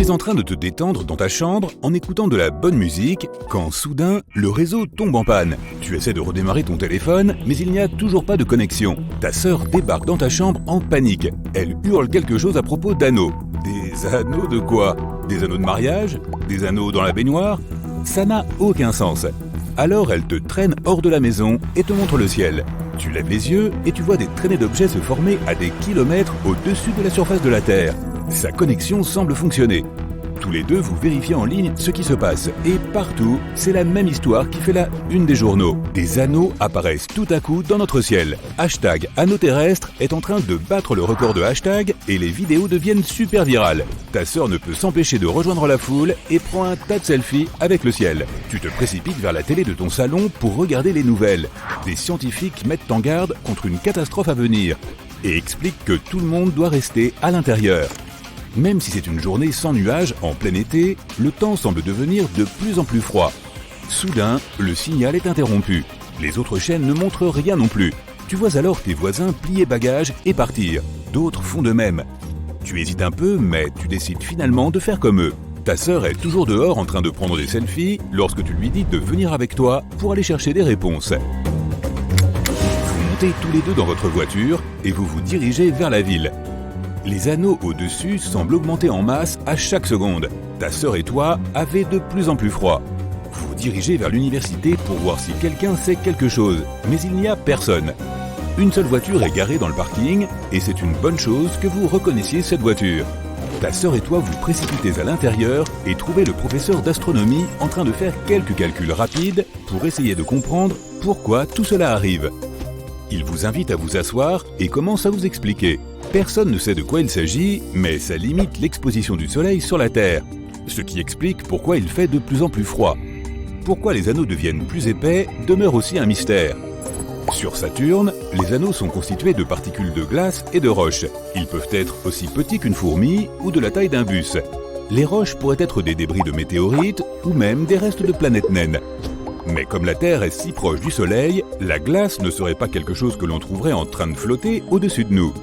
es en train de te détendre dans ta chambre en écoutant de la bonne musique quand soudain, le réseau tombe en panne. Tu essaies de redémarrer ton téléphone, mais il n'y a toujours pas de connexion. Ta sœur débarque dans ta chambre en panique. Elle hurle quelque chose à propos d'anneaux. Des anneaux de quoi? Des anneaux de mariage? Des anneaux dans la baignoire? Ça n'a aucun sens. Alors elle te traîne hors de la maison et te montre le ciel. Tu lèves les yeux et tu vois des traînées d'objets se former à des kilomètres au-dessus de la surface de la Terre. Sa connexion semble fonctionner. Tous les deux, vous vérifiez en ligne ce qui se passe. Et partout, c'est la même histoire qui fait la une des journaux. Des anneaux apparaissent tout à coup dans notre ciel. #anneaux terrestres est en train de battre le record de hashtag et les vidéos deviennent super virales. Ta sœur ne peut s'empêcher de rejoindre la foule et prend un tas de selfies avec le ciel. Tu te précipites vers la télé de ton salon pour regarder les nouvelles. Des scientifiques mettent en garde contre une catastrophe à venir et expliquent que tout le monde doit rester à l'intérieur. Même si c'est une journée sans nuages en plein été, le temps semble devenir de plus en plus froid. Soudain, le signal est interrompu. Les autres chaînes ne montrent rien non plus. Tu vois alors tes voisins plier bagages et partir. D'autres font de même. Tu hésites un peu, mais tu décides finalement de faire comme eux. Ta sœur est toujours dehors en train de prendre des selfies lorsque tu lui dis de venir avec toi pour aller chercher des réponses. Vous montez tous les deux dans votre voiture et vous vous dirigez vers la ville. Les anneaux au-dessus semblent augmenter en masse à chaque seconde. Ta sœur et toi avez de plus en plus froid. Vous vous dirigez vers l'université pour voir si quelqu'un sait quelque chose, mais il n'y a personne. Une seule voiture est garée dans le parking et c'est une bonne chose que vous reconnaissiez cette voiture. Ta sœur et toi vous précipitez à l'intérieur et trouvez le professeur d'astronomie en train de faire quelques calculs rapides pour essayer de comprendre pourquoi tout cela arrive. Il vous invite à vous asseoir et commence à vous expliquer. Personne ne sait de quoi il s'agit, mais ça limite l'exposition du soleil sur la Terre, ce qui explique pourquoi il fait de plus en plus froid. Pourquoi les anneaux deviennent plus épais demeure aussi un mystère. Sur Saturne, les anneaux sont constitués de particules de glace et de roches. Ils peuvent être aussi petits qu'une fourmi ou de la taille d'un bus. Les roches pourraient être des débris de météorites ou même des restes de planètes naines. Mais comme la Terre est si proche du Soleil, la glace ne serait pas quelque chose que l'on trouverait en train de flotter au-dessus de nous.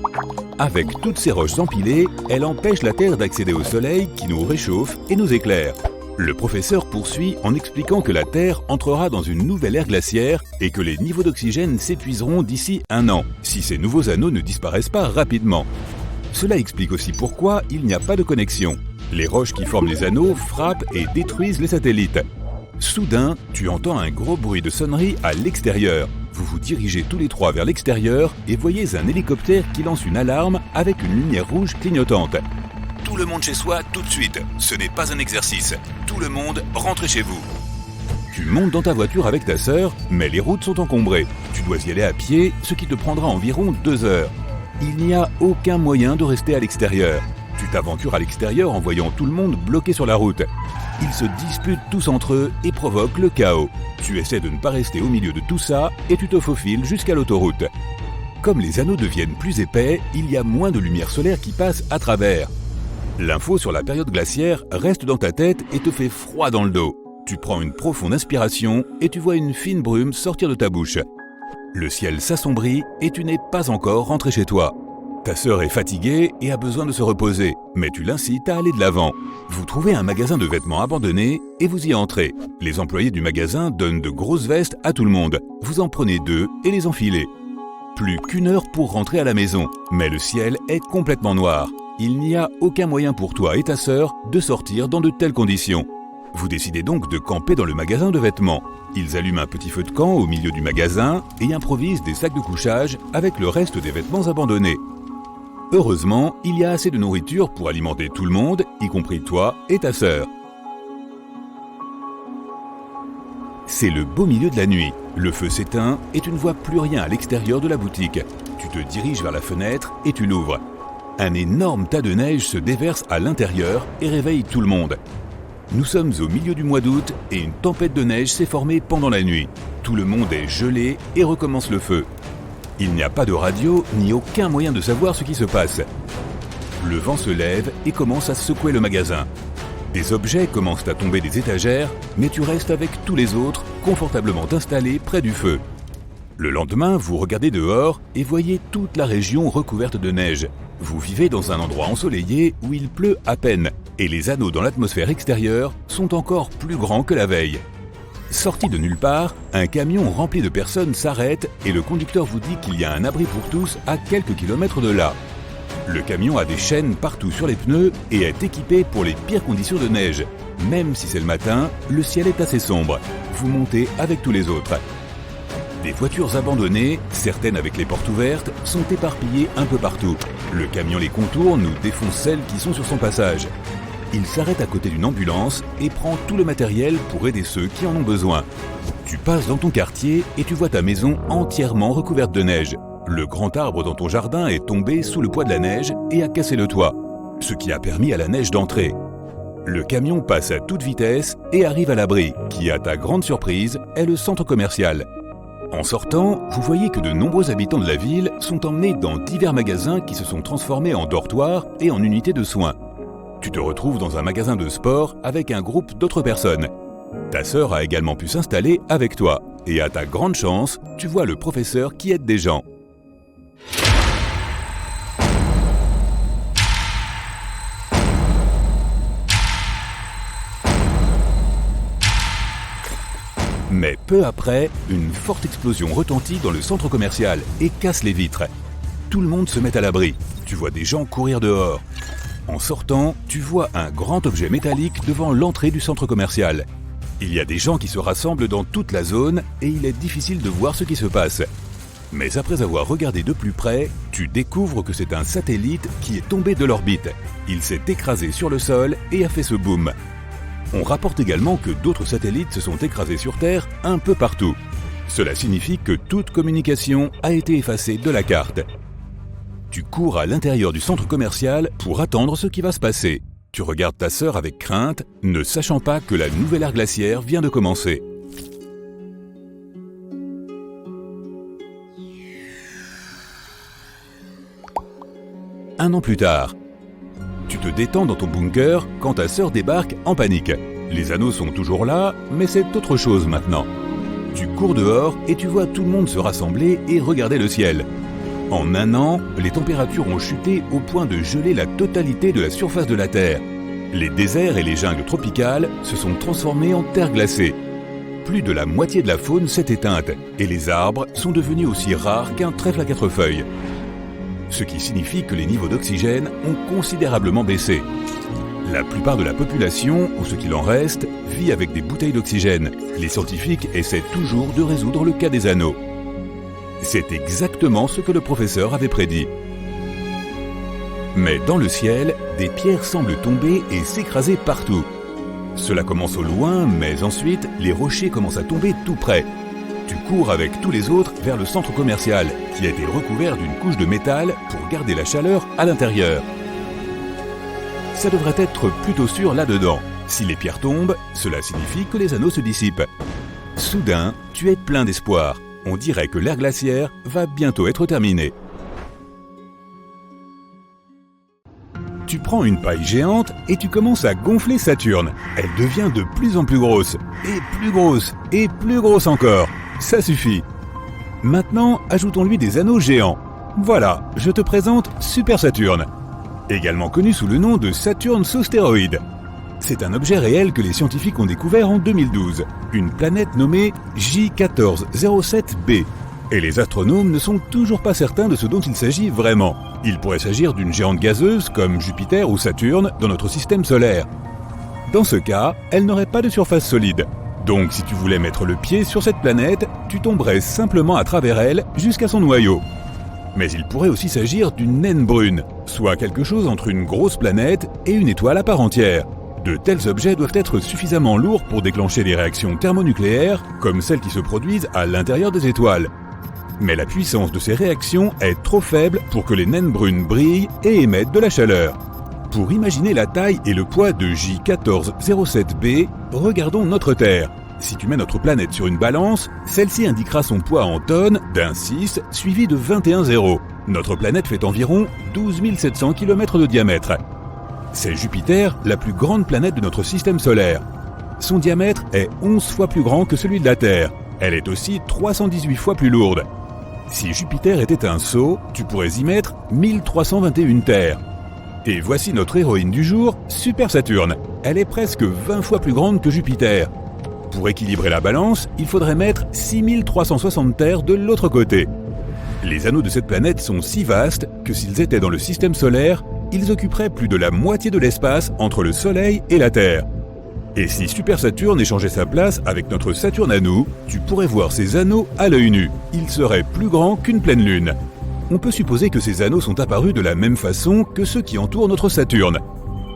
Avec toutes ces roches empilées, elle empêche la Terre d'accéder au Soleil qui nous réchauffe et nous éclaire. Le professeur poursuit en expliquant que la Terre entrera dans une nouvelle ère glaciaire et que les niveaux d'oxygène s'épuiseront d'ici 1 an, si ces nouveaux anneaux ne disparaissent pas rapidement. Cela explique aussi pourquoi il n'y a pas de connexion. Les roches qui forment les anneaux frappent et détruisent les satellites. Soudain, tu entends un gros bruit de sonnerie à l'extérieur. Vous vous dirigez tous les trois vers l'extérieur et voyez un hélicoptère qui lance une alarme avec une lumière rouge clignotante. Tout le monde chez soi tout de suite. Ce n'est pas un exercice. Tout le monde, rentrez chez vous. Tu montes dans ta voiture avec ta sœur, mais les routes sont encombrées. Tu dois y aller à pied, ce qui te prendra environ 2 heures. Il n'y a aucun moyen de rester à l'extérieur. Tu t'aventures à l'extérieur en voyant tout le monde bloqué sur la route. Ils se disputent tous entre eux et provoquent le chaos. Tu essaies de ne pas rester au milieu de tout ça et tu te faufiles jusqu'à l'autoroute. Comme les anneaux deviennent plus épais, il y a moins de lumière solaire qui passe à travers. L'info sur la période glaciaire reste dans ta tête et te fait froid dans le dos. Tu prends une profonde inspiration et tu vois une fine brume sortir de ta bouche. Le ciel s'assombrit et tu n'es pas encore rentré chez toi. Ta sœur est fatiguée et a besoin de se reposer, mais tu l'incites à aller de l'avant. Vous trouvez un magasin de vêtements abandonné et vous y entrez. Les employés du magasin donnent de grosses vestes à tout le monde. Vous en prenez 2 et les enfilez. Plus qu'1 heure pour rentrer à la maison, mais le ciel est complètement noir. Il n'y a aucun moyen pour toi et ta sœur de sortir dans de telles conditions. Vous décidez donc de camper dans le magasin de vêtements. Ils allument un petit feu de camp au milieu du magasin et improvisent des sacs de couchage avec le reste des vêtements abandonnés. Heureusement, il y a assez de nourriture pour alimenter tout le monde, y compris toi et ta sœur. C'est le beau milieu de la nuit. Le feu s'éteint et tu ne vois plus rien à l'extérieur de la boutique. Tu te diriges vers la fenêtre et tu l'ouvres. Un énorme tas de neige se déverse à l'intérieur et réveille tout le monde. Nous sommes au milieu du mois d'août et une tempête de neige s'est formée pendant la nuit. Tout le monde est gelé et recommence le feu. Il n'y a pas de radio ni aucun moyen de savoir ce qui se passe. Le vent se lève et commence à secouer le magasin. Des objets commencent à tomber des étagères, mais tu restes avec tous les autres, confortablement installés près du feu. Le lendemain, vous regardez dehors et voyez toute la région recouverte de neige. Vous vivez dans un endroit ensoleillé où il pleut à peine. Et les anneaux dans l'atmosphère extérieure sont encore plus grands que la veille. Sorti de nulle part, un camion rempli de personnes s'arrête et le conducteur vous dit qu'il y a un abri pour tous à quelques kilomètres de là. Le camion a des chaînes partout sur les pneus et est équipé pour les pires conditions de neige. Même si c'est le matin, le ciel est assez sombre. Vous montez avec tous les autres. Des voitures abandonnées, certaines avec les portes ouvertes, sont éparpillées un peu partout. Le camion les contourne ou défonce celles qui sont sur son passage. Il s'arrête à côté d'une ambulance et prend tout le matériel pour aider ceux qui en ont besoin. Tu passes dans ton quartier et tu vois ta maison entièrement recouverte de neige. Le grand arbre dans ton jardin est tombé sous le poids de la neige et a cassé le toit, ce qui a permis à la neige d'entrer. Le camion passe à toute vitesse et arrive à l'abri, qui, à ta grande surprise, est le centre commercial. En sortant, vous voyez que de nombreux habitants de la ville sont emmenés dans divers magasins qui se sont transformés en dortoirs et en unités de soins. Tu te retrouves dans un magasin de sport avec un groupe d'autres personnes. Ta sœur a également pu s'installer avec toi. Et à ta grande chance, tu vois le professeur qui aide des gens. Mais peu après, une forte explosion retentit dans le centre commercial et casse les vitres. Tout le monde se met à l'abri. Tu vois des gens courir dehors. En sortant, tu vois un grand objet métallique devant l'entrée du centre commercial. Il y a des gens qui se rassemblent dans toute la zone et il est difficile de voir ce qui se passe. Mais après avoir regardé de plus près, tu découvres que c'est un satellite qui est tombé de l'orbite. Il s'est écrasé sur le sol et a fait ce boom. On rapporte également que d'autres satellites se sont écrasés sur Terre un peu partout. Cela signifie que toute communication a été effacée de la carte. Tu cours à l'intérieur du centre commercial pour attendre ce qui va se passer. Tu regardes ta sœur avec crainte, ne sachant pas que la nouvelle ère glaciaire vient de commencer. Un an plus tard, tu te détends dans ton bunker quand ta sœur débarque en panique. Les anneaux sont toujours là, mais c'est autre chose maintenant. Tu cours dehors et tu vois tout le monde se rassembler et regarder le ciel. En un an, les températures ont chuté au point de geler la totalité de la surface de la Terre. Les déserts et les jungles tropicales se sont transformés en terre glacée. Plus de la moitié de la faune s'est éteinte et les arbres sont devenus aussi rares qu'un trèfle à 4 feuilles. Ce qui signifie que les niveaux d'oxygène ont considérablement baissé. La plupart de la population, ou ce qu'il en reste, vit avec des bouteilles d'oxygène. Les scientifiques essaient toujours de résoudre le cas des anneaux. C'est exactement ce que le professeur avait prédit. Mais dans le ciel, des pierres semblent tomber et s'écraser partout. Cela commence au loin, mais ensuite, les rochers commencent à tomber tout près. Tu cours avec tous les autres vers le centre commercial, qui a été recouvert d'une couche de métal pour garder la chaleur à l'intérieur. Ça devrait être plutôt sûr là-dedans. Si les pierres tombent, cela signifie que les anneaux se dissipent. Soudain, tu es plein d'espoir. On dirait que l'ère glaciaire va bientôt être terminée. Tu prends une paille géante et tu commences à gonfler Saturne. Elle devient de plus en plus grosse, et plus grosse, et plus grosse encore. Ça suffit. Maintenant, ajoutons-lui des anneaux géants. Voilà, je te présente Super Saturne, également connu sous le nom de Saturne sous stéroïdes. C'est un objet réel que les scientifiques ont découvert en 2012, une planète nommée J1407b. Et les astronomes ne sont toujours pas certains de ce dont il s'agit vraiment. Il pourrait s'agir d'une géante gazeuse comme Jupiter ou Saturne dans notre système solaire. Dans ce cas, elle n'aurait pas de surface solide. Donc si tu voulais mettre le pied sur cette planète, tu tomberais simplement à travers elle jusqu'à son noyau. Mais il pourrait aussi s'agir d'une naine brune, soit quelque chose entre une grosse planète et une étoile à part entière. De tels objets doivent être suffisamment lourds pour déclencher des réactions thermonucléaires, comme celles qui se produisent à l'intérieur des étoiles. Mais la puissance de ces réactions est trop faible pour que les naines brunes brillent et émettent de la chaleur. Pour imaginer la taille et le poids de J1407b, regardons notre Terre. Si tu mets notre planète sur une balance, celle-ci indiquera son poids en tonnes d'un 6 suivi de 21 zéros. Notre planète fait environ 12 700 km de diamètre. C'est Jupiter, la plus grande planète de notre système solaire. Son diamètre est 11 fois plus grand que celui de la Terre. Elle est aussi 318 fois plus lourde. Si Jupiter était un seau, tu pourrais y mettre 1321 terres. Et voici notre héroïne du jour, Super Saturne. Elle est presque 20 fois plus grande que Jupiter. Pour équilibrer la balance, il faudrait mettre 6360 terres de l'autre côté. Les anneaux de cette planète sont si vastes que s'ils étaient dans le système solaire, ils occuperaient plus de la moitié de l'espace entre le Soleil et la Terre. Et si Super Saturne échangeait sa place avec notre Saturne à nous, tu pourrais voir ces anneaux à l'œil nu. Ils seraient plus grands qu'une pleine lune. On peut supposer que ces anneaux sont apparus de la même façon que ceux qui entourent notre Saturne.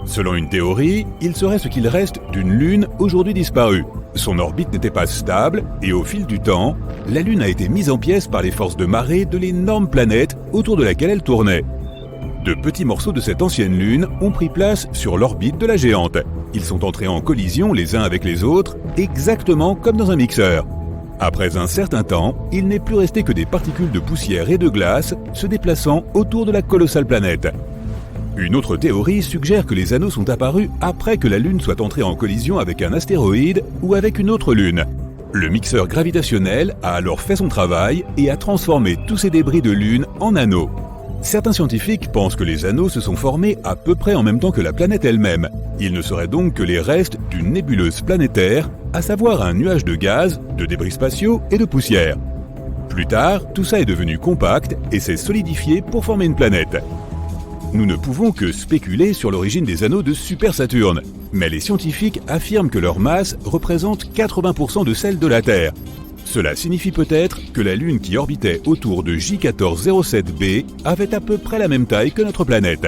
Selon une théorie, il serait ce qu'il reste d'une lune aujourd'hui disparue. Son orbite n'était pas stable et au fil du temps, la Lune a été mise en pièces par les forces de marée de l'énorme planète autour de laquelle elle tournait. De petits morceaux de cette ancienne Lune ont pris place sur l'orbite de la géante. Ils sont entrés en collision les uns avec les autres, exactement comme dans un mixeur. Après un certain temps, il n'est plus resté que des particules de poussière et de glace se déplaçant autour de la colossale planète. Une autre théorie suggère que les anneaux sont apparus après que la Lune soit entrée en collision avec un astéroïde ou avec une autre Lune. Le mixeur gravitationnel a alors fait son travail et a transformé tous ces débris de Lune en anneaux. Certains scientifiques pensent que les anneaux se sont formés à peu près en même temps que la planète elle-même. Ils ne seraient donc que les restes d'une nébuleuse planétaire, à savoir un nuage de gaz, de débris spatiaux et de poussière. Plus tard, tout ça est devenu compact et s'est solidifié pour former une planète. Nous ne pouvons que spéculer sur l'origine des anneaux de Super Saturne, mais les scientifiques affirment que leur masse représente 80% de celle de la Terre. Cela signifie peut-être que la Lune qui orbitait autour de J1407b avait à peu près la même taille que notre planète.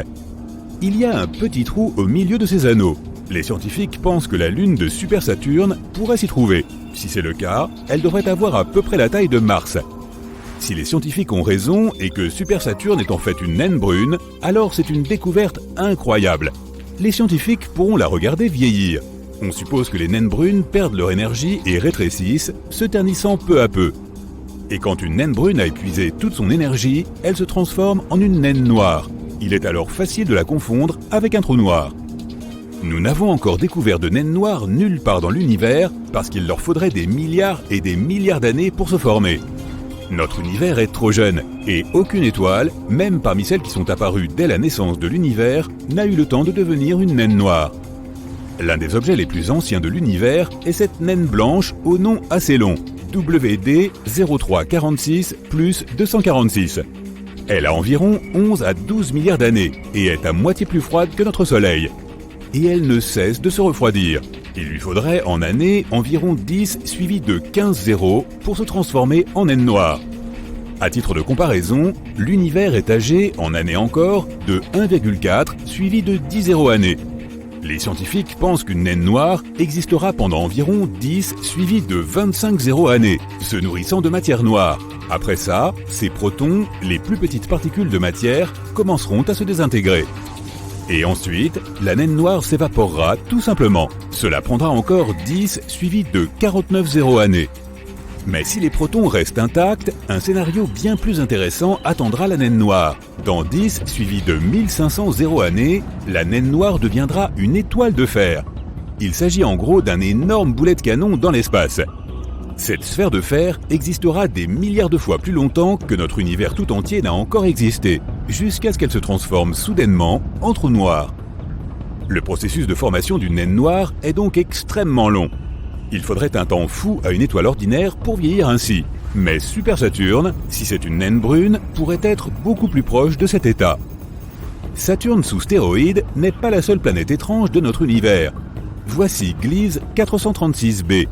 Il y a un petit trou au milieu de ces anneaux. Les scientifiques pensent que la Lune de Super Saturne pourrait s'y trouver. Si c'est le cas, elle devrait avoir à peu près la taille de Mars. Si les scientifiques ont raison et que Super Saturne est en fait une naine brune, alors c'est une découverte incroyable. Les scientifiques pourront la regarder vieillir. On suppose que les naines brunes perdent leur énergie et rétrécissent, se ternissant peu à peu. Et quand une naine brune a épuisé toute son énergie, elle se transforme en une naine noire. Il est alors facile de la confondre avec un trou noir. Nous n'avons encore découvert de naines noires nulle part dans l'univers parce qu'il leur faudrait des milliards et des milliards d'années pour se former. Notre univers est trop jeune et aucune étoile, même parmi celles qui sont apparues dès la naissance de l'univers, n'a eu le temps de devenir une naine noire. L'un des objets les plus anciens de l'univers est cette naine blanche au nom assez long, WD 0346 plus 246. Elle a environ 11 à 12 milliards d'années et est à moitié plus froide que notre Soleil. Et elle ne cesse de se refroidir. Il lui faudrait en années environ 10 suivi de 15 zéros pour se transformer en naine noire. À titre de comparaison, l'univers est âgé, en années encore, de 1,4 suivi de 10 zéros années. Les scientifiques pensent qu'une naine noire existera pendant environ 10 suivi de 25 zéros années, se nourrissant de matière noire. Après ça, ces protons, les plus petites particules de matière, commenceront à se désintégrer. Et ensuite, la naine noire s'évaporera tout simplement. Cela prendra encore 10 suivi de 49 zéros années. Mais si les protons restent intacts, un scénario bien plus intéressant attendra la naine noire. Dans 10 suivi de 1500 zéros années, la naine noire deviendra une étoile de fer. Il s'agit en gros d'un énorme boulet de canon dans l'espace. Cette sphère de fer existera des milliards de fois plus longtemps que notre univers tout entier n'a encore existé, jusqu'à ce qu'elle se transforme soudainement en trou noir. Le processus de formation d'une naine noire est donc extrêmement long. Il faudrait un temps fou à une étoile ordinaire pour vieillir ainsi. Mais Super Saturne, si c'est une naine brune, pourrait être beaucoup plus proche de cet état. Saturne sous stéroïde n'est pas la seule planète étrange de notre univers. Voici Gliese 436b.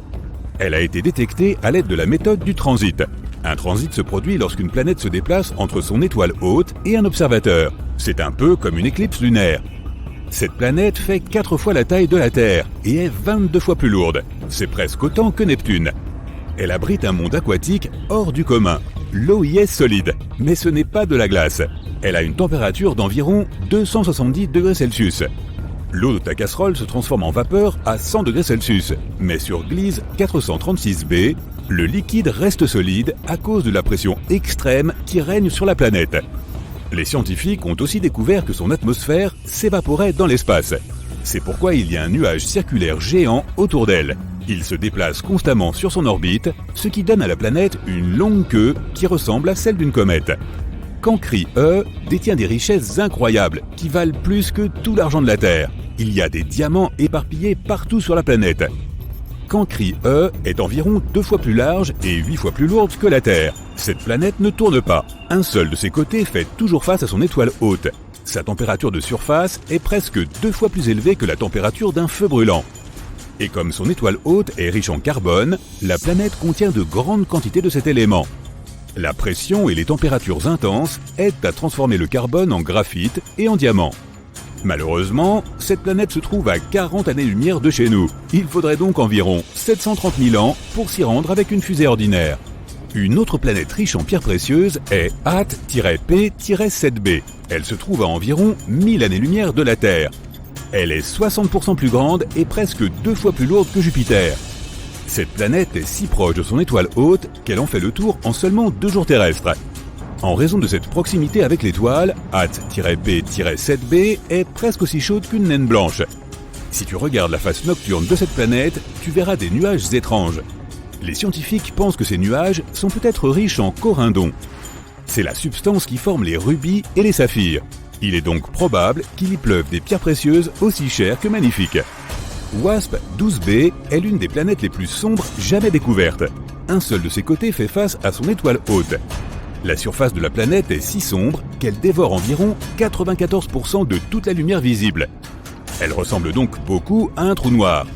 Elle a été détectée à l'aide de la méthode du transit. Un transit se produit lorsqu'une planète se déplace entre son étoile hôte et un observateur. C'est un peu comme une éclipse lunaire. Cette planète fait 4 fois la taille de la Terre et est 22 fois plus lourde. C'est presque autant que Neptune. Elle abrite un monde aquatique hors du commun. L'eau y est solide, mais ce n'est pas de la glace. Elle a une température d'environ 270 degrés Celsius. L'eau de ta casserole se transforme en vapeur à 100 degrés Celsius, mais sur Gliese 436b, le liquide reste solide à cause de la pression extrême qui règne sur la planète. Les scientifiques ont aussi découvert que son atmosphère s'évaporait dans l'espace. C'est pourquoi il y a un nuage circulaire géant autour d'elle. Il se déplace constamment sur son orbite, ce qui donne à la planète une longue queue qui ressemble à celle d'une comète. Cancri E détient des richesses incroyables qui valent plus que tout l'argent de la Terre. Il y a des diamants éparpillés partout sur la planète. Cancri E est environ 2 fois plus large et 8 fois plus lourde que la Terre. Cette planète ne tourne pas. Un seul de ses côtés fait toujours face à son étoile haute. Sa température de surface est presque 2 fois plus élevée que la température d'un feu brûlant. Et comme son étoile haute est riche en carbone, la planète contient de grandes quantités de cet élément. La pression et les températures intenses aident à transformer le carbone en graphite et en diamant. Malheureusement, cette planète se trouve à 40 années-lumière de chez nous. Il faudrait donc environ 730 000 ans pour s'y rendre avec une fusée ordinaire. Une autre planète riche en pierres précieuses est AT-P-7b. Elle se trouve à environ 1000 années-lumière de la Terre. Elle est 60% plus grande et presque 2 fois plus lourde que Jupiter. Cette planète est si proche de son étoile haute qu'elle en fait le tour en seulement 2 jours terrestres. En raison de cette proximité avec l'étoile, AT-P-7b est presque aussi chaude qu'une naine blanche. Si tu regardes la face nocturne de cette planète, tu verras des nuages étranges. Les scientifiques pensent que ces nuages sont peut-être riches en corindon. C'est la substance qui forme les rubis et les saphirs. Il est donc probable qu'il y pleuve des pierres précieuses aussi chères que magnifiques. WASP-12b est l'une des planètes les plus sombres jamais découvertes. Un seul de ses côtés fait face à son étoile haute. La surface de la planète est si sombre qu'elle dévore environ 94% de toute la lumière visible. Elle ressemble donc beaucoup à un trou noir.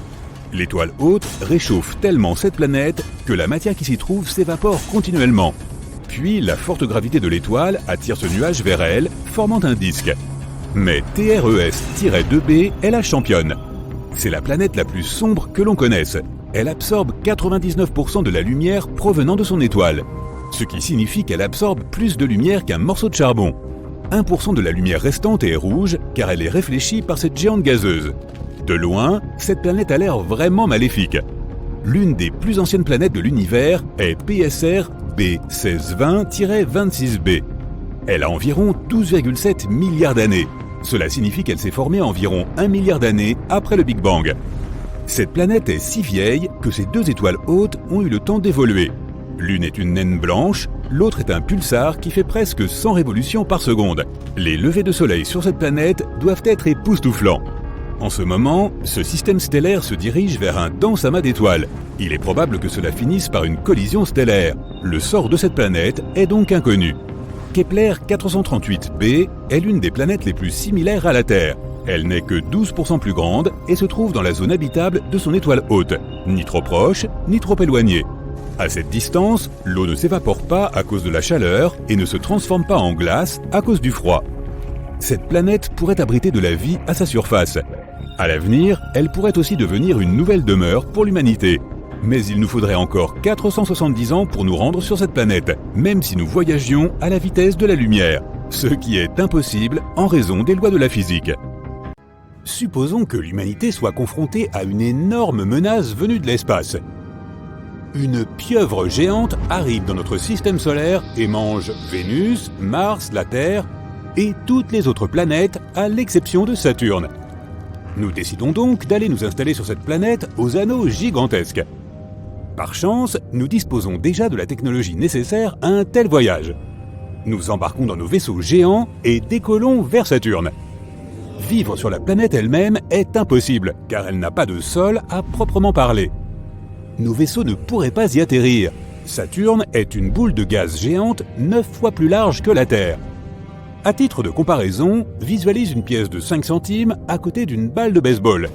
L'étoile haute réchauffe tellement cette planète que la matière qui s'y trouve s'évapore continuellement. Puis la forte gravité de l'étoile attire ce nuage vers elle, formant un disque. Mais TRES-2b est la championne. C'est la planète la plus sombre que l'on connaisse. Elle absorbe 99% de la lumière provenant de son étoile. Ce qui signifie qu'elle absorbe plus de lumière qu'un morceau de charbon. 1% de la lumière restante est rouge car elle est réfléchie par cette géante gazeuse. De loin, cette planète a l'air vraiment maléfique. L'une des plus anciennes planètes de l'univers est PSR B1620-26b. Elle a environ 12,7 milliards d'années. Cela signifie qu'elle s'est formée environ 1 milliard d'années après le Big Bang. Cette planète est si vieille que ces 2 étoiles hautes ont eu le temps d'évoluer. L'une est une naine blanche, l'autre est un pulsar qui fait presque 100 révolutions par seconde. Les levées de soleil sur cette planète doivent être époustouflants. En ce moment, ce système stellaire se dirige vers un dense amas d'étoiles. Il est probable que cela finisse par une collision stellaire. Le sort de cette planète est donc inconnu. Kepler 438b est l'une des planètes les plus similaires à la Terre. Elle n'est que 12% plus grande et se trouve dans la zone habitable de son étoile haute, ni trop proche, ni trop éloignée. À cette distance, l'eau ne s'évapore pas à cause de la chaleur et ne se transforme pas en glace à cause du froid. Cette planète pourrait abriter de la vie à sa surface. À l'avenir, elle pourrait aussi devenir une nouvelle demeure pour l'humanité. Mais il nous faudrait encore 470 ans pour nous rendre sur cette planète, même si nous voyagions à la vitesse de la lumière, ce qui est impossible en raison des lois de la physique. Supposons que l'humanité soit confrontée à une énorme menace venue de l'espace. Une pieuvre géante arrive dans notre système solaire et mange Vénus, Mars, la Terre et toutes les autres planètes à l'exception de Saturne. Nous décidons donc d'aller nous installer sur cette planète aux anneaux gigantesques. Par chance, nous disposons déjà de la technologie nécessaire à un tel voyage. Nous embarquons dans nos vaisseaux géants et décollons vers Saturne. Vivre sur la planète elle-même est impossible, car elle n'a pas de sol à proprement parler. Nos vaisseaux ne pourraient pas y atterrir. Saturne est une boule de gaz géante 9 fois plus large que la Terre. À titre de comparaison, visualise une pièce de 5 centimes à côté d'une balle de baseball.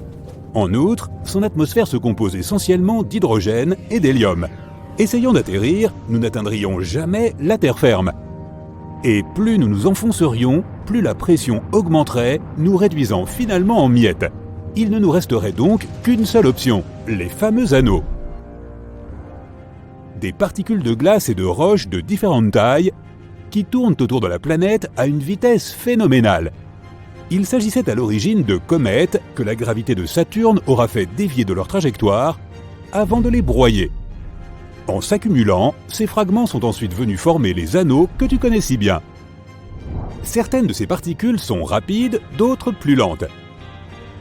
En outre, son atmosphère se compose essentiellement d'hydrogène et d'hélium. Essayant d'atterrir, nous n'atteindrions jamais la terre ferme. Et plus nous nous enfoncerions, plus la pression augmenterait, nous réduisant finalement en miettes. Il ne nous resterait donc qu'une seule option, les fameux anneaux. Des particules de glace et de roches de différentes tailles qui tournent autour de la planète à une vitesse phénoménale. Il s'agissait à l'origine de comètes que la gravité de Saturne aura fait dévier de leur trajectoire avant de les broyer. En s'accumulant, ces fragments sont ensuite venus former les anneaux que tu connais si bien. Certaines de ces particules sont rapides, d'autres plus lentes.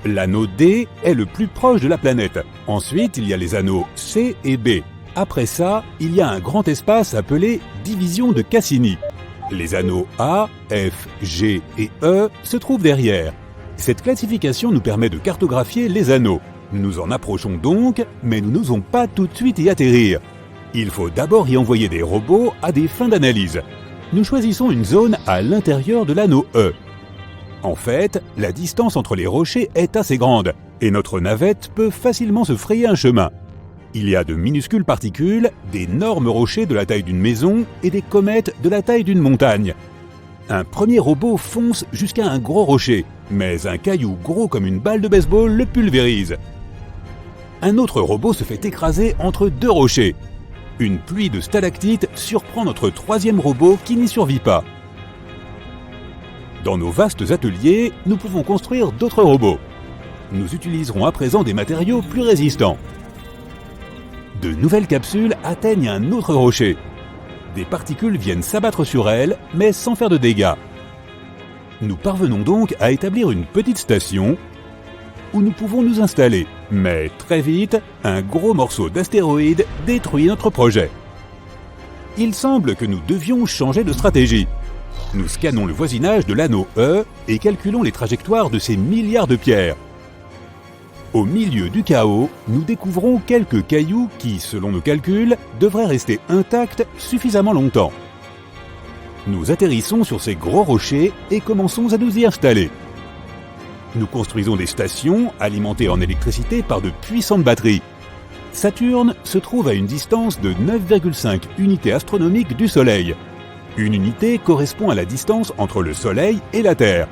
L'anneau D est le plus proche de la planète. Ensuite, il y a les anneaux C et B. Après ça, il y a un grand espace appelé division de Cassini. Les anneaux A, F, G et E se trouvent derrière. Cette classification nous permet de cartographier les anneaux. Nous en approchons donc, mais nous n'osons pas tout de suite y atterrir. Il faut d'abord y envoyer des robots à des fins d'analyse. Nous choisissons une zone à l'intérieur de l'anneau E. En fait, la distance entre les rochers est assez grande et notre navette peut facilement se frayer un chemin. Il y a de minuscules particules, d'énormes rochers de la taille d'une maison et des comètes de la taille d'une montagne. Un premier robot fonce jusqu'à un gros rocher, mais un caillou gros comme une balle de baseball le pulvérise. Un autre robot se fait écraser entre deux rochers. Une pluie de stalactites surprend notre troisième robot qui n'y survit pas. Dans nos vastes ateliers, nous pouvons construire d'autres robots. Nous utiliserons à présent des matériaux plus résistants. De nouvelles capsules atteignent un autre rocher. Des particules viennent s'abattre sur elles, mais sans faire de dégâts. Nous parvenons donc à établir une petite station où nous pouvons nous installer. Mais très vite, un gros morceau d'astéroïde détruit notre projet. Il semble que nous devions changer de stratégie. Nous scannons le voisinage de l'anneau E et calculons les trajectoires de ces milliards de pierres. Au milieu du chaos, nous découvrons quelques cailloux qui, selon nos calculs, devraient rester intacts suffisamment longtemps. Nous atterrissons sur ces gros rochers et commençons à nous y installer. Nous construisons des stations alimentées en électricité par de puissantes batteries. Saturne se trouve à une distance de 9,5 unités astronomiques du Soleil. Une unité correspond à la distance entre le Soleil et la Terre.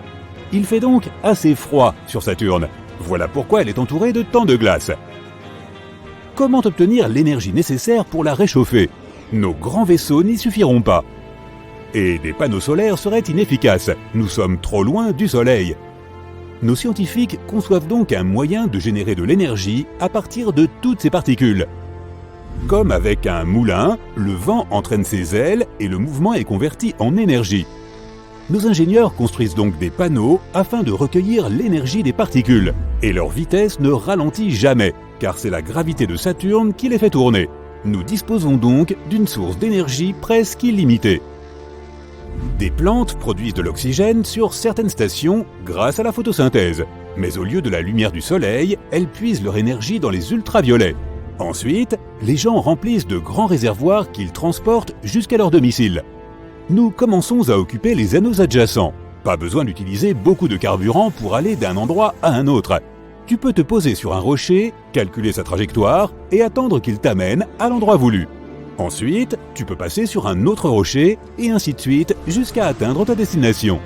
Il fait donc assez froid sur Saturne. Voilà pourquoi elle est entourée de tant de glace. Comment obtenir l'énergie nécessaire pour la réchauffer? Nos grands vaisseaux n'y suffiront pas. Et des panneaux solaires seraient inefficaces. Nous sommes trop loin du Soleil. Nos scientifiques conçoivent donc un moyen de générer de l'énergie à partir de toutes ces particules. Comme avec un moulin, le vent entraîne ses ailes et le mouvement est converti en énergie. Nos ingénieurs construisent donc des panneaux afin de recueillir l'énergie des particules. Et leur vitesse ne ralentit jamais, car c'est la gravité de Saturne qui les fait tourner. Nous disposons donc d'une source d'énergie presque illimitée. Des plantes produisent de l'oxygène sur certaines stations grâce à la photosynthèse. Mais au lieu de la lumière du soleil, elles puisent leur énergie dans les ultraviolets. Ensuite, les gens remplissent de grands réservoirs qu'ils transportent jusqu'à leur domicile. Nous commençons à occuper les anneaux adjacents. Pas besoin d'utiliser beaucoup de carburant pour aller d'un endroit à un autre. Tu peux te poser sur un rocher, calculer sa trajectoire et attendre qu'il t'amène à l'endroit voulu. Ensuite, tu peux passer sur un autre rocher et ainsi de suite jusqu'à atteindre ta destination.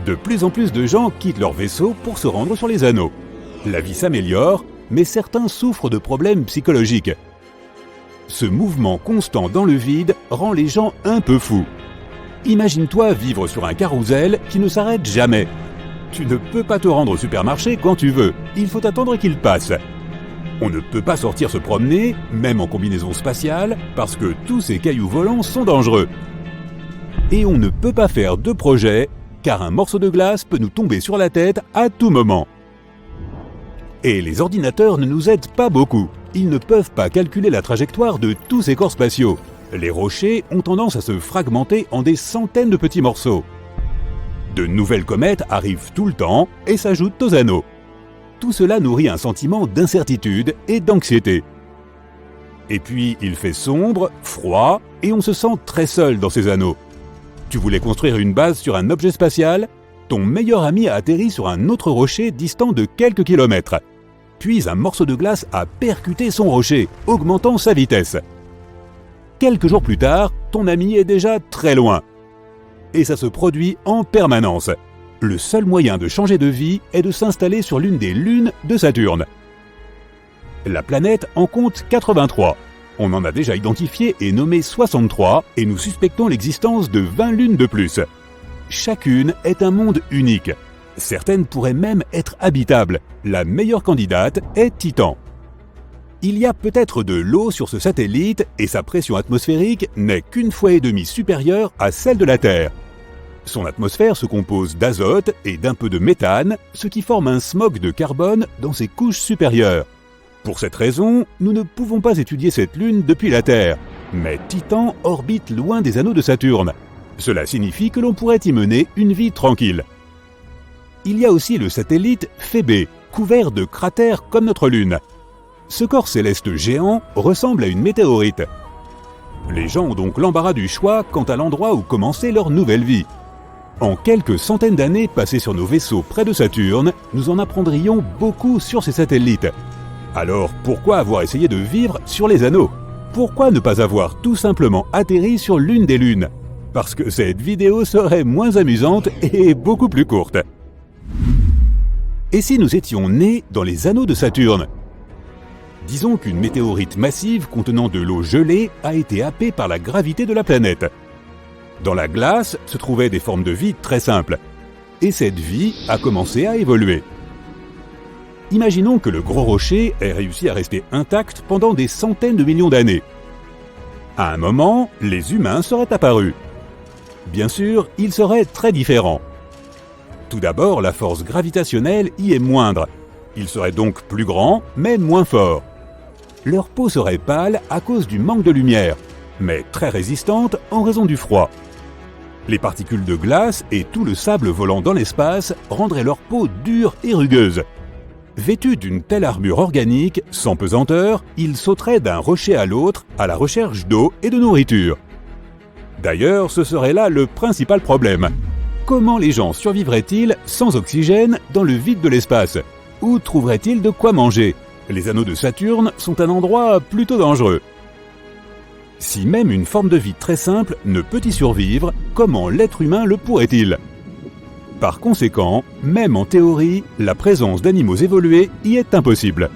De plus en plus de gens quittent leur vaisseau pour se rendre sur les anneaux. La vie s'améliore, mais certains souffrent de problèmes psychologiques. Ce mouvement constant dans le vide rend les gens un peu fous. Imagine-toi vivre sur un carrousel qui ne s'arrête jamais. Tu ne peux pas te rendre au supermarché quand tu veux, il faut attendre qu'il passe. On ne peut pas sortir se promener, même en combinaison spatiale, parce que tous ces cailloux volants sont dangereux. Et on ne peut pas faire de projet, car un morceau de glace peut nous tomber sur la tête à tout moment. Et les ordinateurs ne nous aident pas beaucoup. Ils ne peuvent pas calculer la trajectoire de tous ces corps spatiaux. Les rochers ont tendance à se fragmenter en des centaines de petits morceaux. De nouvelles comètes arrivent tout le temps et s'ajoutent aux anneaux. Tout cela nourrit un sentiment d'incertitude et d'anxiété. Et puis il fait sombre, froid et on se sent très seul dans ces anneaux. Tu voulais construire une base sur un objet spatial? Ton meilleur ami a atterri sur un autre rocher distant de quelques kilomètres. Puis un morceau de glace a percuté son rocher, augmentant sa vitesse. Quelques jours plus tard, ton ami est déjà très loin. Et ça se produit en permanence. Le seul moyen de changer de vie est de s'installer sur l'une des lunes de Saturne. La planète en compte 83. On en a déjà identifié et nommé 63 et nous suspectons l'existence de 20 lunes de plus. Chacune est un monde unique. Certaines pourraient même être habitables. La meilleure candidate est Titan. Il y a peut-être de l'eau sur ce satellite et sa pression atmosphérique n'est qu'une fois et demie supérieure à celle de la Terre. Son atmosphère se compose d'azote et d'un peu de méthane, ce qui forme un smog de carbone dans ses couches supérieures. Pour cette raison, nous ne pouvons pas étudier cette lune depuis la Terre. Mais Titan orbite loin des anneaux de Saturne. Cela signifie que l'on pourrait y mener une vie tranquille. Il y a aussi le satellite Phébé, couvert de cratères comme notre Lune. Ce corps céleste géant ressemble à une météorite. Les gens ont donc l'embarras du choix quant à l'endroit où commencer leur nouvelle vie. En quelques centaines d'années passées sur nos vaisseaux près de Saturne, nous en apprendrions beaucoup sur ces satellites. Alors pourquoi avoir essayé de vivre sur les anneaux? Pourquoi ne pas avoir tout simplement atterri sur l'une des lunes? Parce que cette vidéo serait moins amusante et beaucoup plus courte. Et si nous étions nés dans les anneaux de Saturne? Disons qu'une météorite massive contenant de l'eau gelée a été happée par la gravité de la planète. Dans la glace se trouvaient des formes de vie très simples. Et cette vie a commencé à évoluer. Imaginons que le gros rocher ait réussi à rester intact pendant des centaines de millions d'années. À un moment, les humains seraient apparus. Bien sûr, ils seraient très différents. Tout d'abord, la force gravitationnelle y est moindre. Ils seraient donc plus grands, mais moins forts. Leur peau serait pâle à cause du manque de lumière, mais très résistante en raison du froid. Les particules de glace et tout le sable volant dans l'espace rendraient leur peau dure et rugueuse. Vêtus d'une telle armure organique, sans pesanteur, ils sauteraient d'un rocher à l'autre à la recherche d'eau et de nourriture. D'ailleurs, ce serait là le principal problème. Comment les gens survivraient-ils sans oxygène dans le vide de l'espace? Où trouveraient-ils de quoi manger? Les anneaux de Saturne sont un endroit plutôt dangereux. Si même une forme de vie très simple ne peut y survivre, comment l'être humain le pourrait-il? Par conséquent, même en théorie, la présence d'animaux évolués y est impossible.